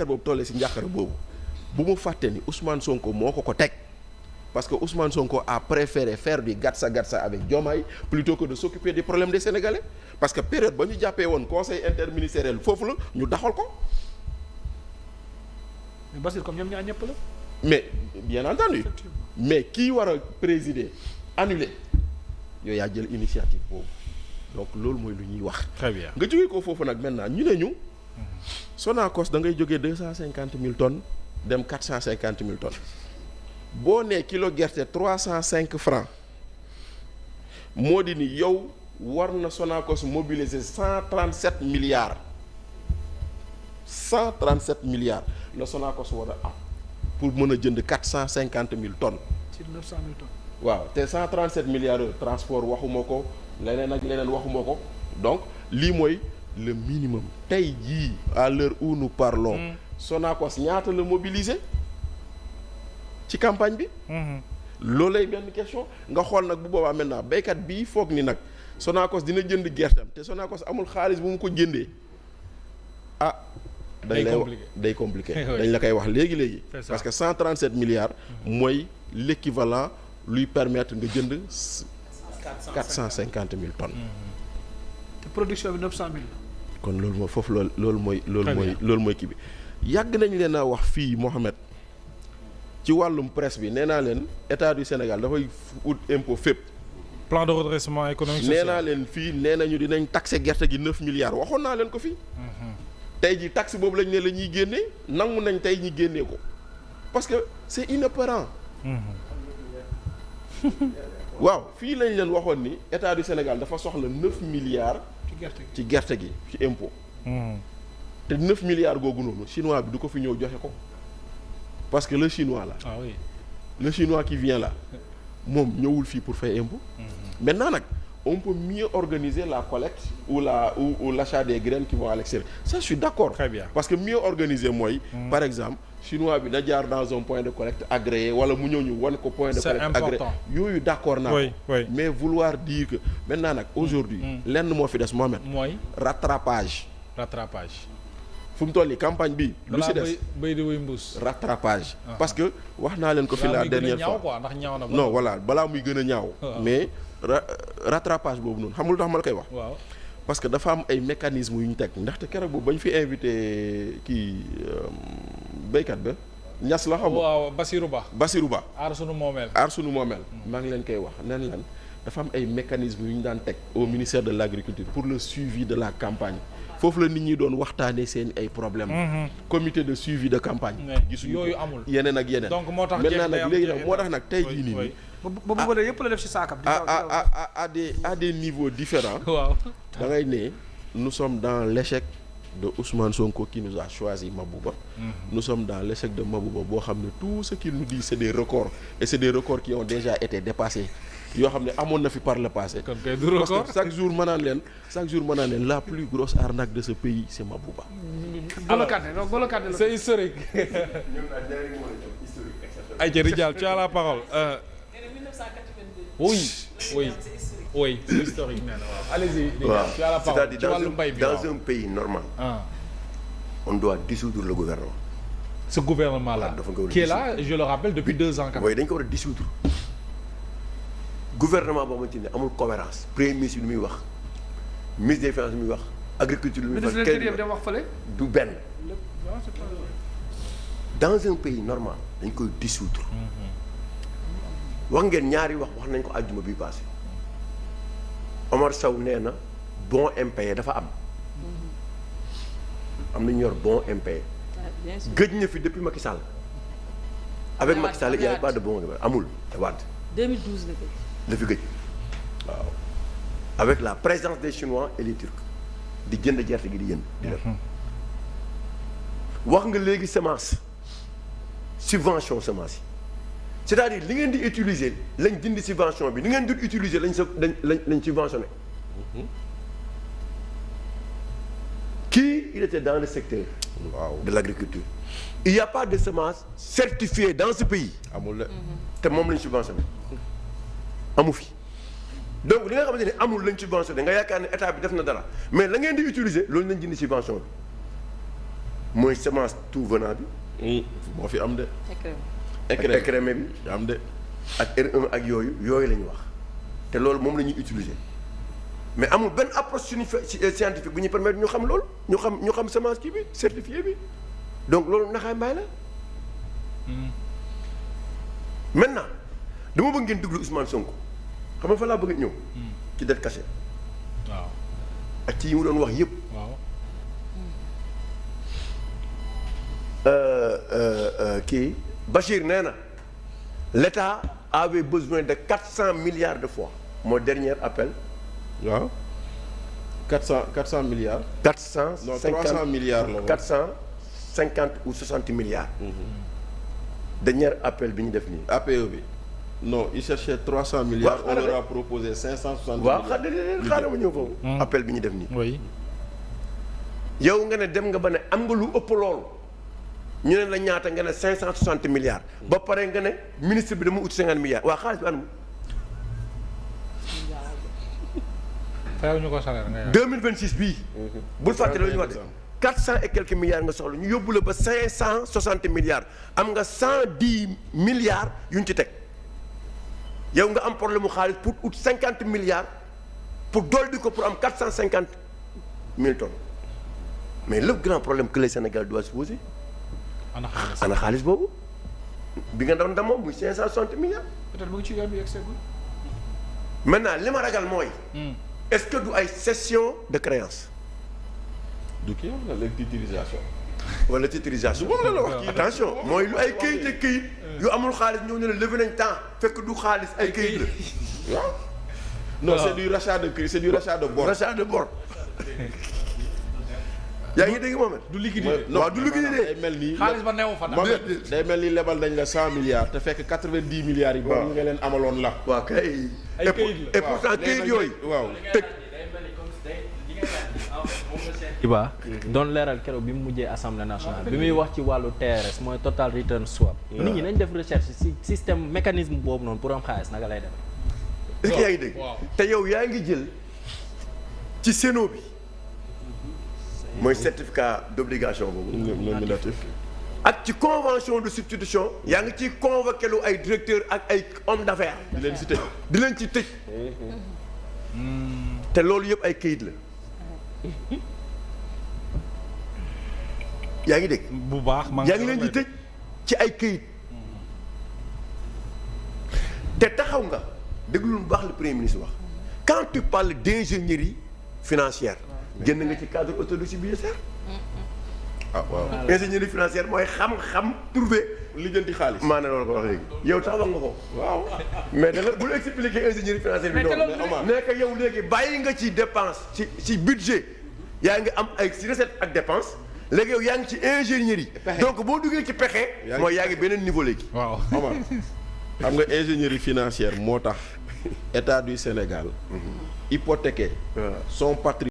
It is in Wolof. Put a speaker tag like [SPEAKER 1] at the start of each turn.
[SPEAKER 1] béykat boobu tollee si njàqare boobu bu mu fàtte ni Ousmane Sonko moo ko teg parce que Ousmane Sonko a préféré faire du gatsa avec Diomaye plutôt que de s'occuper des problèmes des Sénégalais parce que période ba ñu jàppee woon conseil interministériel foofu la ñu daxal ko.
[SPEAKER 2] mais Bassirou comme ñoom ñaar ñëpp la.
[SPEAKER 1] mais bien entendu mais kii war a présider annulé yow yaa jël initiative boobu donc loolu mooy lu ñuy wax.
[SPEAKER 3] très bien
[SPEAKER 1] nga jógee ko foofu nag maintenant ñu ne ñu. Sonacos da ngay jógee 250 000 tonnes dem 450 000 tonnes boo nee kilo gerte 305 francs moo di ni yow war na Sonacos mobiliser 137 milliards 137 milliards la Sonacos war a am pour mën a jënd 450 000 tonnes.
[SPEAKER 2] ci 900 000 tonnes.
[SPEAKER 1] waaw te 137 milliards de transport waxuma ko leneen ak leneen waxuma ko donc lii mooy le minimum tey jii à l'heure où nous parlons. Sonacos ñaata la mobiliser ci campagne bi. loolu lay benn question nga xool nag bu boobaa maintenant béykat bii foog ni nag Sonacos dina jënd gerteem te Sonacos amul xaalis bu mu ko jëndee ah. dañ lay wax day compliqué dañ la koy wax léegi parce que 137 milliards. mooy l'équivalent luy permettre nga jënd 450 000 tonnes.
[SPEAKER 2] te production bi 900 000.
[SPEAKER 1] kon loolu mooy foofu loolu mooy kii bi yàgg nañ leen a wax fii Mohamed ci wàllum presse bi nee naa leen état du Sénégal dafay ut impôt fépp.
[SPEAKER 3] plan de redressement économique social.
[SPEAKER 1] nee naa leen fii nee nañu dinañ taxer gerte gi 9 milliards waxoon naa leen ko fii. tey ji taxe boobu lañ ne la ñuy génnee nangu nañ tey ñi génnee ko parce que c'est inopérant. waaw fii lañ leen waxoon ni état du Sénégal dafa soxla 9 milliards. ci gerte gi ci impôt. te 9 milliards googu noonu chinois bi du ko fi ñëw joxe ko parce que le chinois là.
[SPEAKER 3] ah oui
[SPEAKER 1] le chinois qui vient là moom ñëwul fii pour fay impôt. maintenant nag on peut mieux organiser la collecte ou l'achat des graines qui vont à l'extérieur ça je suis d'accord.
[SPEAKER 3] Très bien.
[SPEAKER 1] parce que mieux organiser mooy. par exemple chinois bi na jaar dans un point de collecte agréé wala mu ñëw ñu wan ko point de collecte agréé yooyu d'accord naa ko. mais vouloir dire que maintenant nag aujourd'hui lenn moo fi des Mohamed.
[SPEAKER 3] mooy
[SPEAKER 1] rattrapage. fu mu toll nii campagne bi. lu si des
[SPEAKER 3] béy di wéy mbuus.
[SPEAKER 1] rattrapage. parce que wax naa leen ko fi la dernière fois
[SPEAKER 3] ndax ñaaw na
[SPEAKER 1] non voilà balaa muy gën a ñaaw. mais rattrapage boobu noonu xam nga lu tax ma la koy wax.
[SPEAKER 3] waaw
[SPEAKER 1] parce que dafa am ay mécanismes yu ñu teg ndaxte keroog boobu ba ñu fi invité kii béykat ba ñas la xam.
[SPEAKER 3] waaw Basirou Ba. aar sunu moomeel.
[SPEAKER 1] maa ngi leen koy wax nen lan dafa am ay mécanismes yu ñu daan teg au ministère de l'agriculture pour le suivi de la campagne. foofu la nit ñi doon waxtaanee seen ay problèmes. comité de suivi de campagne. gisuñu
[SPEAKER 3] yooyu amul
[SPEAKER 1] yeneen ak yeneen.
[SPEAKER 3] donc moo tax
[SPEAKER 1] maintenant nag léegi nag moo tax nag tey jii nii.
[SPEAKER 2] ba bu bële yëpp la def ci saakam.
[SPEAKER 1] à des niveaux différents.
[SPEAKER 3] waaw
[SPEAKER 1] da ngay ne nous sommes dans l'échec de Ousmane Sonko qui nous a choisi Mabouba. Nous sommes dans l'échec de Mabouba boo xam ne tout ce qu'il nous dit c'est des records et c'est des records qui ont déjà été dépassés. yoo xam ne amoon na fi par le passé.
[SPEAKER 3] kon kay du record
[SPEAKER 1] parce que chaque jour ma naan leen la plus grosse arnaque de ce pays c'est Mabouba.
[SPEAKER 2] alors
[SPEAKER 3] c'est historique. Aïcha Rijal tu as la parole. oui c'est historique nee na waaw. allez-y tu as la parole ci wàllu mbay bi
[SPEAKER 4] dans un pays normal. on doit dissoudre le gouvernement.
[SPEAKER 3] ce gouvernement là qui est là je le rappelle depuis 2 ans.
[SPEAKER 4] oui dañ ko war a dissoudre. gouvernement boo xamante ne amul cohérence premier ministre bi muy wax ministre des finances bi muy wax agriculture bi muy wax kenn du benn. dans un pays normal dañ koy dissoudre. wax ngeen ñaari wax nañ ko àjjuma bi passé Omar Sow nee na bon impayé dafa am na ñu yor bon impayé gëj na fi depuis Macky Sall avec Macky Sall il n'y a pas de bon amul Wade
[SPEAKER 5] 2012
[SPEAKER 4] la fi gëj waaw avec la présence des Chinois et les Turcs di jënd gerte gi di jënd di def wax nga léegi semence subvention semence yi c'est-à-dire li ngeen di utiliser lañ dindi subvention bi li ngeen di utiliser lañ subventionné kii il était dans le secteur de l'agriculture il n'y a pas de semence certifiée dans ce pays
[SPEAKER 1] amul
[SPEAKER 4] te moom lañ subventionné amu fi donc li nga xamante ne amul lañ subventionné nga yaakaar ne état bi def na dara mais la ngeen di utiliser loolu lañ jënd subvention bi mooy semence tout venant bi.
[SPEAKER 1] moo fi am de.
[SPEAKER 4] écrémé bi
[SPEAKER 1] am de.
[SPEAKER 4] ak R1 ak yooyu la ñu wax te loolu moom la ñuy utiliser mais amul benn approche scientifique bu ñuy permettre ñu xam loolu ñu xam semence kii bi certifié bi donc loolu naxaay mbaay la. maintenant dama bëgg ngeen déglu Ousmane Sonko xam nga fa laa bëgg ñëw. ci dette cachée.
[SPEAKER 3] waaw.
[SPEAKER 4] ak ci yi mu doon wax yëpp.
[SPEAKER 3] waaw.
[SPEAKER 4] kii Bachir nee na l'État avait besoin de 400 milliards de fois mon dernier appel.
[SPEAKER 1] waaw 400 milliards.
[SPEAKER 4] 450
[SPEAKER 1] non 300 milliards la
[SPEAKER 4] 450 ou 60 milliards. dernier appel bi ñu def nii.
[SPEAKER 1] APE bi non il cherchait 300 milliards. on leur a proposé 560 milliards.
[SPEAKER 4] waaw xaaral ma ñëw foofu. appel bi ñu def nii.
[SPEAKER 3] oui.
[SPEAKER 4] yow nga ne dem nga ba ne am nga lu ëpp loolu ñu ne la ñaata nga ne 560 milliards. ba pare nga ne ministre bi dama ut 50 milliards waa xaalis bi anam.
[SPEAKER 3] fayal ñu ko salaire nga
[SPEAKER 4] 2026 bii. bul fàtte la ñu wax de 400 et quelques milliards nga soxla ñu yóbbu la ba 560 milliards am nga 110 milliards yu ñu ci teg yow nga am problème mu xaalis pour ut 50 milliards pour dolli ko pour am 450 000 tonnes mais le grand problème que le Sénégal doit se poser. ana xaalis boobu bi nga doon demoo muy 560 milliards.
[SPEAKER 2] peut-être mu ngi ci yoon bi yegseegul.
[SPEAKER 4] maintenant li ma ragal mooy. est-ce que du ay cession de créance.
[SPEAKER 1] du kii wala léegi titrisation.
[SPEAKER 4] wala titrisation.
[SPEAKER 1] moom la wax kii
[SPEAKER 4] attention mooy lu ay këyit ak këyit yu amul xaalis ñëw ne la levé nañ temps fekk du xaalis ay këyit la.
[SPEAKER 1] waaw. non c'est du rachat de crédit c'est du rachat de bor.
[SPEAKER 4] rachat de bor. yaa ngi dégg moom
[SPEAKER 3] du liquidité.
[SPEAKER 4] waaw du liquidité.
[SPEAKER 1] day mel ni
[SPEAKER 3] xaalis ba neewu fa nag.
[SPEAKER 1] day mel ni lebal nañ la 100 milliards te fekk 90 milliards yi. waaw nga leen amaloon la.
[SPEAKER 4] waaw kay.
[SPEAKER 3] ay këyit la
[SPEAKER 4] et pourtant këyit yooyu.
[SPEAKER 1] waaw
[SPEAKER 4] teg.
[SPEAKER 5] Iba doon leeral keroog bi mu mujjee assemblée nationale bi muy wax ci wàllu TRS mooy total return swap. nit ñi nañ def recherche ci système mécanisme boobu noonu pour am xaalis naka lay dem.
[SPEAKER 4] est-ce que yaa ngi dégg te yow yaa ngi jël ci Sénat bi mooy certificat d'obligation boobu.
[SPEAKER 1] nominatif.
[SPEAKER 4] ak ci convention de substitution. yaa ngi ciy convoqué lu ay directeur ak ay hommes d'affaires.
[SPEAKER 1] di leen ci tëj.
[SPEAKER 4] di leen ci tëj. te loolu yëpp ay këyit la. yaa ngi dégg.
[SPEAKER 3] bu baax maa
[SPEAKER 4] yaa ngi leen di tëj ci ay këyit. te taxaw nga déglu lu baax le premier ministre wax quand tu parles d'ingénierie financière génn nga ci cadre orthodoxie bi BSR.
[SPEAKER 1] ah waaw.
[SPEAKER 4] ingénierie financière mooy xam-xam trouver
[SPEAKER 1] lijjanti xaalis.
[SPEAKER 4] maanaam loolu ko wax léegi yow tax wax nga ko. waaw mais da nga bul expliquer ingénierie financière bi noonu. mais que yow léegi bàyyi nga ci dépense ci budget yaa ngi am ay ci recette ak dépense léegi yow yaa ngi ci ingénierie. donc boo duggee ci pexe. mooy yaa ngi beneen niveau léegi.
[SPEAKER 3] waaw
[SPEAKER 1] Omar xam nga ingénierie financière moo tax état du Sénégal hypothéquer son patrimoine